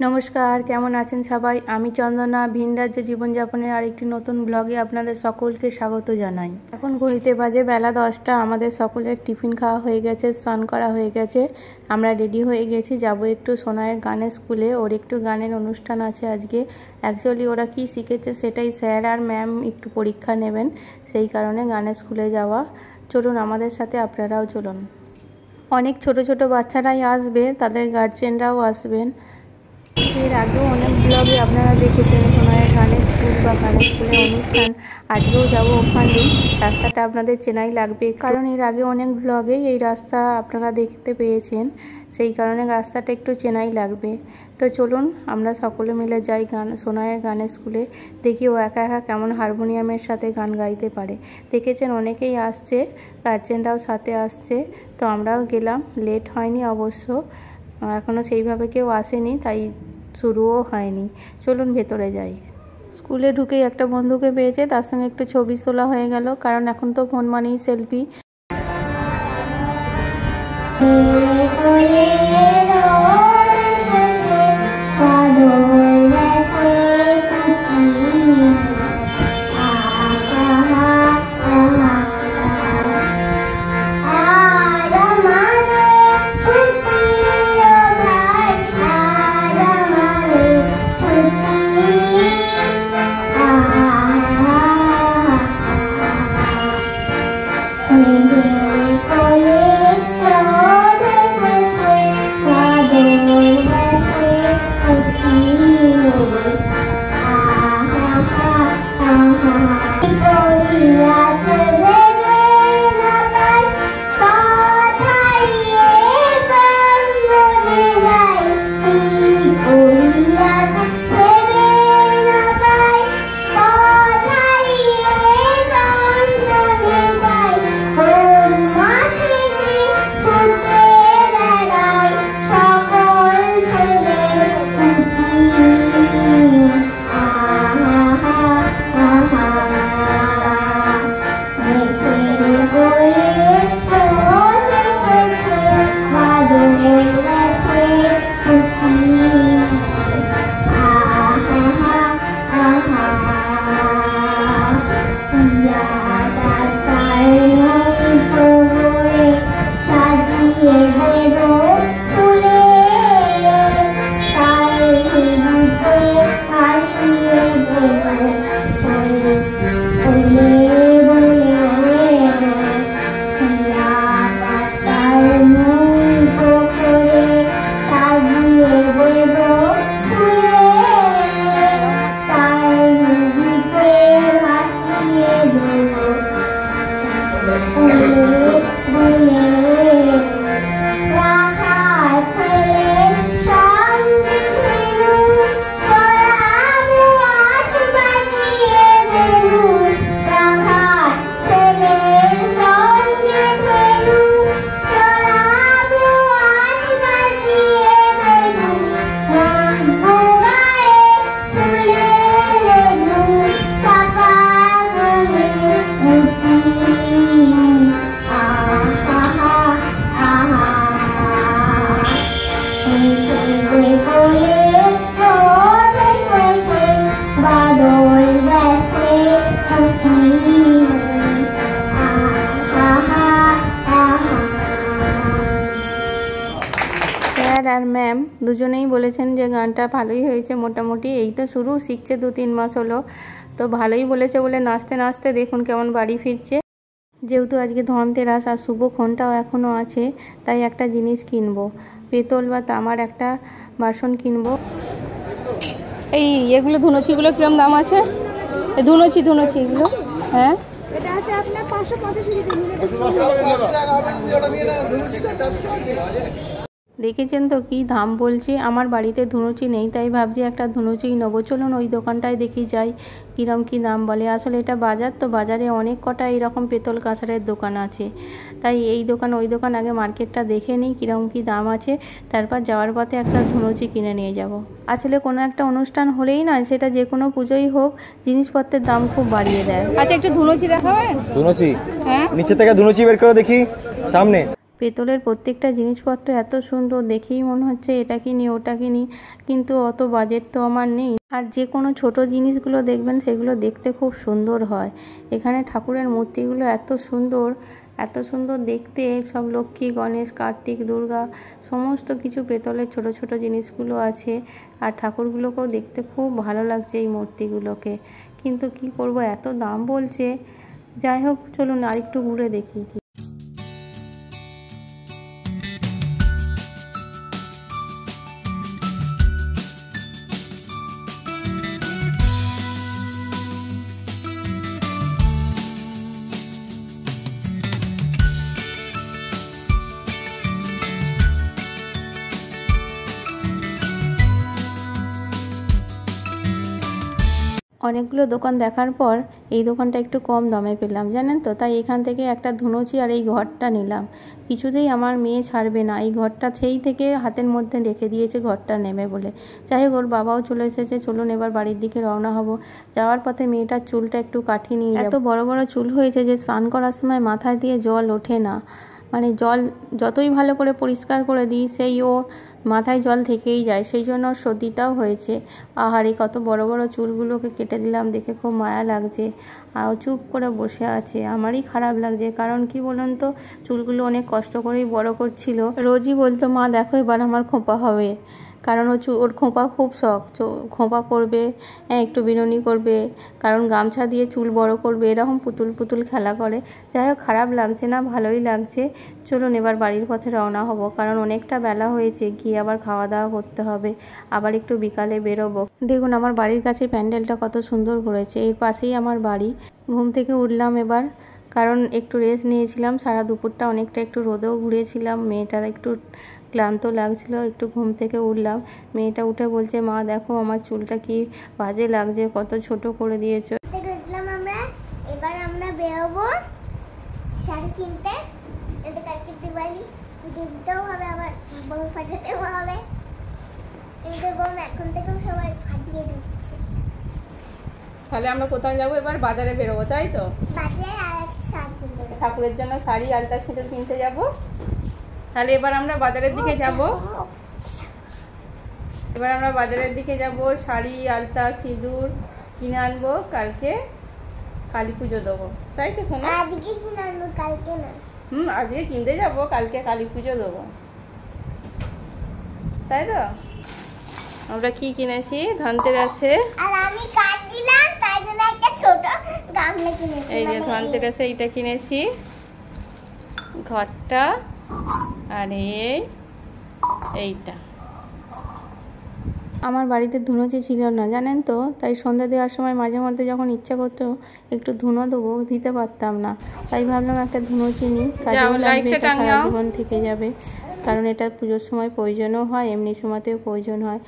नमस्कार केमन आছেন सबाई आमी चंदना ভিন রাজ্য জীবনযাপনের আরেকটি নতুন ব্লগে আপনাদের সকলকে স্বাগত জানাই। এখন ঘড়িতে বাজে বেলা 10টা। আমাদের সকলের টিফিন খাওয়া হয়ে গেছে, স্নান করা হয়ে গেছে, আমরা রেডি হয়ে গেছি, যাব একটু সোনায়ের গানের স্কুলে। ওর একটু গানের অনুষ্ঠান আছে আজকে। অ্যাকচুয়ালি ওরা কি শিখেছে সেটাই স্যার আর ম্যাম একটু পরীক্ষা নেবেন, সেই কারণে গানের স্কুলে যাওয়া। চলুন আমাদের সাথে আপনারাও চলুন। অনেক ছোট ছোট বাচ্চারাই আসবে, তাদের গার্জেনরাও আসবেন। এর আগেও অনেক ব্লগে আপনারা দেখেছেন সোনায়ের গানের স্কুল বা গানের স্কুলের অনুষ্ঠান। আজকেও যাব ওখানেই। রাস্তাটা আপনাদের চেনাই লাগবে, কারণ এর আগে অনেক ব্লগে এই রাস্তা আপনারা দেখতে পেয়েছেন, সেই কারণে রাস্তাটা একটু চেনাই লাগবে। তো চলুন আমরা সকলে মিলে যাই সোনায়ের গানের স্কুলে, দেখি ও একা একা কেমন হারমোনিয়ামের সাথে গান গাইতে পারে। দেখেছেন অনেকেই আসছে, গার্জেনরাও সাথে আসছে, তো আমরাও গেলাম। লেট হয়নি অবশ্য, এখনও সেইভাবে কেউ আসেনি, তাই শুরুও হয়নি। চলুন ভেতরে যাই। স্কুলে ঢুকেই একটা বন্ধুকে পেয়েছে, তার সঙ্গে একটু ছবি তোলা হয়ে গেল, কারণ এখন তো ফোন মানেই সেলফি। আর ম্যাম দুজনেই বলেছেন যে গানটা ভালোই হয়েছে মোটামুটি, এই তো শুরু, শিখছে 2-3 মাস হলো, তো ভালোই বলেছে বলে নাচতে নাচতে দেখুন কেমন বাড়ি ফিরছে। যেহেতু আজকে ধনতেরাস আর শুভক্ষণটাও এখনও আছে, তাই একটা জিনিস কিনবো, পেতল বা তামার একটা বাসন কিনবো। এই এগুলো ধুনুচিগুলো কিরম দাম আছে? ধুনুচি এগুলো, হ্যাঁ এটা আছে আপনার 585 টাকা। দেখেছেন তো কি দাম বলছে। আমার বাড়িতে ধুনুচি নেই, তাই ভাবছি একটা ধুনুচিই নেবো। চলুন ওই দোকানটায় দেখি যাই কিরম কি দাম বলে। আসলে এটা বাজার, তো বাজারে অনেক কটা এরকম পেতল কাঁসারের দোকান আছে, তাই এই দোকান ওই দোকান আগে মার্কেটটা দেখে নিই কিরম কি দাম আছে, তারপর যাওয়ার পথে একটা ধুনুচি কিনে নিয়ে যাব। আসলে কোনো একটা অনুষ্ঠান হলেই না, সেটা যে কোনো পুজোই হোক, জিনিসপত্রের দাম খুব বাড়িয়ে দেয়। আচ্ছা একটু ধুনুচি দেখাবেন? ধুনুচি? হ্যাঁ, নিচে থেকে ধুনুচি বের করে দেখি সামনে। পেতলের প্রত্যেকটা জিনিসপত্র এত সুন্দর, দেখেই মনে হচ্ছে এটা কিনি ওটা কিনি, কিন্তু অত বাজেট তো আমার নেই। আর যে কোনো ছোট জিনিসগুলো দেখবেন সেগুলো দেখতে খুব সুন্দর হয়। এখানে ঠাকুরের মূর্তিগুলো এত সুন্দর দেখতে, সব লক্ষ্মী, গণেশ, কার্তিক, দুর্গা সমস্ত কিছু পেতলের ছোট ছোট জিনিসগুলো আছে। আর ঠাকুরগুলোকেও দেখতে খুব ভালো লাগছে এই মূর্তিগুলোকে, কিন্তু কি করব, এত দাম বলছে। যাই হোক, চলুন আরেকটু ঘুরে দেখি। অনেকগুলো দোকান দেখার পর এই দোকানটা একটু কম দামে পেলাম, জানেন তো। তাই এখান থেকে একটা ধুনুচি আর এই ঘরটা নিলাম। কিছুতেই আমার মেয়ে ছাড়বে না এই ঘরটা, সেই থেকে হাতের মধ্যে রেখে দিয়েছে ঘরটা নেবে বলে। যাই হোক, ওর বাবাও চলে এসেছে, চলুন এবার বাড়ির দিকে রওনা হব। যাওয়ার পথে মেয়েটার চুলটা একটু কাটিয়ে নিয়ে যাব। এত বড় বড় চুল হয়েছে যে স্নান করার সময় মাথায় দিয়ে জল ওঠে না, মানে জল যতই ভালো করে পরিষ্কার করে দিই সেই ও মাথায় জল থেকেই যায়, সেই জন্য ওর সর্দিটাও হয়েছে। আহারে, কত বড় বড় চুলগুলোকে কেটে দিলাম, দেখে খুব মায়া লাগছে। আর চুপ করে বসে আছে, আমারই খারাপ লাগছে। কারণ কি বলুন তো, চুলগুলো অনেক কষ্ট করেই বড় করছিল। রোজই বলতো, মা দেখো এবার আমার খোঁপা হবে। কারণ ওর খোঁপা খুব শখ, খোঁপা করবে, একটু বিনুনি করবে, কারণ গামছা দিয়ে চুল বড় করবে, এরকম পুতুল পুতুল খেলা করে। যাই হোক, খারাপ লাগছে না, ভালোই লাগছে। চলুন এবার বাড়ির পথে রওনা হব, কারণ অনেকটা বেলা হয়েছে, গিয়ে আবার খাওয়া দাওয়া করতে হবে, আবার একটু বিকালে বেরোবো। দেখুন আমার বাড়ির কাছে প্যান্ডেলটা কত সুন্দর করেছে, এর পাশেই আমার বাড়ি। ঘুম থেকে উঠলাম এবার, কারণ একটু রেস্ট নিয়েছিলাম সারা দুপুরটা, অনেকটা একটু রোদেও ঘুরিয়েছিলাম, মেয়েটার একটু ক্লান্ত লাগছিল। একটু ঘুম থেকে উঠলাম, মেয়েটা উঠে বলছে, মা দেখো আমার চুলটা কি বাজে লাগছে, কত ছোট করে দিয়েছো। আমরা এবার আমরা বেরোবো শাড়ি কিনতে, কালকে দিওয়ালি, পুজো দিতেও হবে, আবার বোম ফাটাতেও হবে। বোম এখন থেকেও সবাই ফাটিয়ে দিচ্ছে। তাহলে আমরা কোথায় যাবো এবার? বাজারে বেরোবো, তাই তো? বাজারে আর শাড়ি কিনতে, ঠাকুরের জন্য শাড়ি আলতা সিঁদুর কিনতে যাবো। তাহলে এবার আমরা বাজারের দিকে যাব, শাড়ি আলতা সিঁদুর কিনে আনবো, কালকে কালী পুজো দেবো, তাই তো শোনো? আজকে কিনে আনবো, কালকে না। আজকে কিনতে যাবো, কালকে কালী পুজো দেবো, তাই তো? আমরা কি কিনেছি ধনতেরাসে? আর আমি কাট দিলাম, তাই জন্য একটা ছোট গামলা কিনেছি। এই যে ধনতেরাসে এইটা কিনেছি, ঘরটা, আর এইটা। আমার বাড়িতে ধুনুচি ছিল না, জানেন তো। তাই সন্ধ্যা দেওয়ার সময় মাঝে মধ্যে যখন ইচ্ছা করতো একটু ধুনো দেবো, দিতে পারতাম না। তাই ভাবলাম একটা ধুনুচি নিই, কাজেও লাগবে, এটা সারা জীবন থেকে যাবে। কারণ এটা পুজোর সময় প্রয়োজনও হয়, এমনি সময়তেও প্রয়োজন হয়।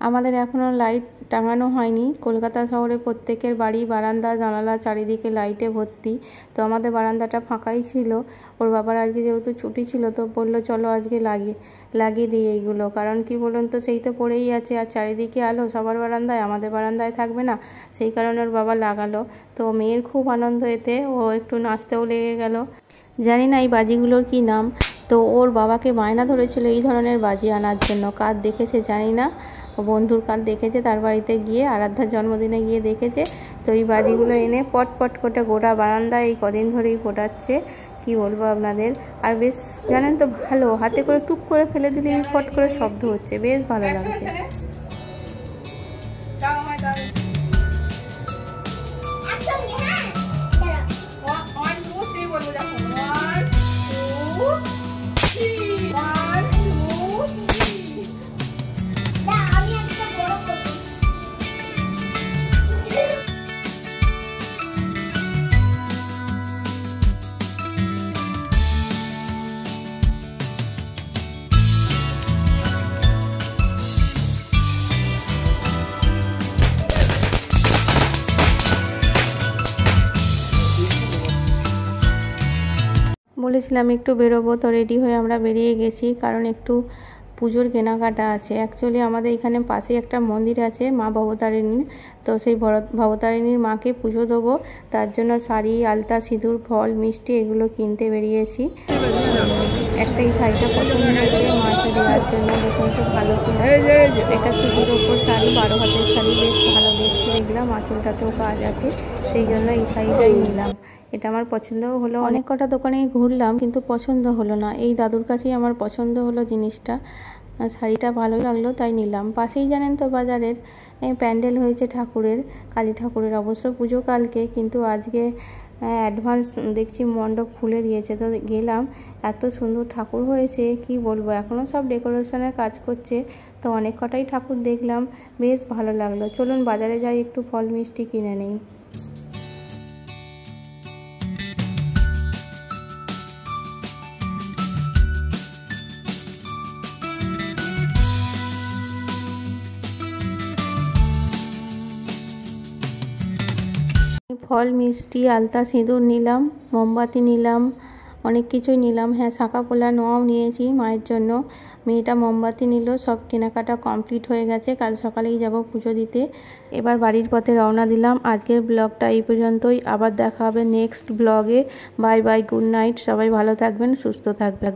আমাদের এখনও লাইট টাঙানো হয়নি। কলকাতা শহরে প্রত্যেকের বাড়ি বারান্দা জানালা চারিদিকে লাইটে ভর্তি। তো আমাদের বারান্দাটা ফাঁকাই ছিল। ওর বাবার আজকে যেহেতু ছুটি ছিল, তো বললো চলো আজকে লাগিয়ে দিই এইগুলো। কারণ কি বলুন তো, সেই তো পড়েই আছে, আর চারিদিকে আলো সবার বারান্দায়, আমাদের বারান্দায় থাকবে না, সেই কারণে ওর বাবা লাগালো। তো মেয়ের খুব আনন্দ এতে, ও একটু নাচতেও লেগে গেল। জানি না এই বাজিগুলোর কি নাম। তো ওর বাবাকে বায়না ধরেছিল এই ধরনের বাজি আনার জন্য। কার দেখেছে জানি না, বন্ধুর কার দেখেছে, তার বাড়িতে গিয়ে আরাধ্যার জন্মদিনে গিয়ে দেখেছে। তো এই বাজিগুলো এনে পট পট করে গোটা বারান্দায় এই কদিন ধরেই ফোটাচ্ছে। কি বলবো আপনাদের। আর বেশ জানেন তো, ভালো, হাতে করে টুক করে ফেলে দিলে ফট করে শব্দ হচ্ছে, বেশ ভালো লাগছে। বলেছিলাম একটু বেরোবো, তো রেডি হয়ে আমরা বেরিয়ে গেছি, কারণ একটু পুজোর কেনাকাটা আছে। অ্যাকচুয়ালি আমাদের এখানে পাশে একটা মন্দির আছে মা ভবতারিণীর, তো সেই ভবতারিণীর মাকে পুজো দেবো, তার জন্য শাড়ি আলতা সিঁদুর ফল মিষ্টি এগুলো কিনতে বেরিয়েছি। একটা এই শাড়িটা পছন্দ হয়েছে মাকে দেওয়ার জন্য। দেখুন খুব ভালো একটা সুতির ওপর শাড়ি, 12 হাতের শাড়ি, বেশ ভালো দেখতে দেখলাম। আঁচলটাতেও কাজ আছে, সেই জন্য এই শাড়িটাই নিলাম। এটা আমার পছন্দও হলো। অনেক কটা দোকানেই ঘুরলাম কিন্তু পছন্দ হলো না। এই দাদুর কাছেই আমার পছন্দ হলো জিনিসটা। শাড়িটা ভালোই লাগলো তাই নিলাম। পাশেই জানেন তো বাজারের প্যান্ডেল হয়েছে ঠাকুরের, কালী ঠাকুরের। অবশ্য পুজো কালকে, কিন্তু আজকে অ্যাডভান্স দেখছি মণ্ডপ খুলে দিয়েছে, তো গেলাম। এত সুন্দর ঠাকুর হয়েছে কি বলবো, এখনও সব ডেকোরেশনের কাজ করছে। তো অনেক কটাই ঠাকুর দেখলাম, বেশ ভালো লাগলো। চলুন বাজারে যাই, একটু ফল মিষ্টি কিনে নিই। ফল মিষ্টি, আলতা সিঁদুর নিলাম, মোমবাতি নিলাম, অনেক কিছুই নিলাম। হ্যাঁ, শাঁখা পোলা নোয়াও নিয়েছি মায়ের জন্য। মেয়েটা মোমবাতি নিল। সব কেনাকাটা কমপ্লিট হয়ে গেছে, কাল সকালেই যাব পুজো দিতে। এবার বাড়ির পথে রওনা দিলাম। আজকের ব্লগটা এই পর্যন্তই, আবার দেখা হবে নেক্সট ব্লগে। Bye bye, good night. সবাই ভালো থাকবেন, সুস্থ থাকবেন।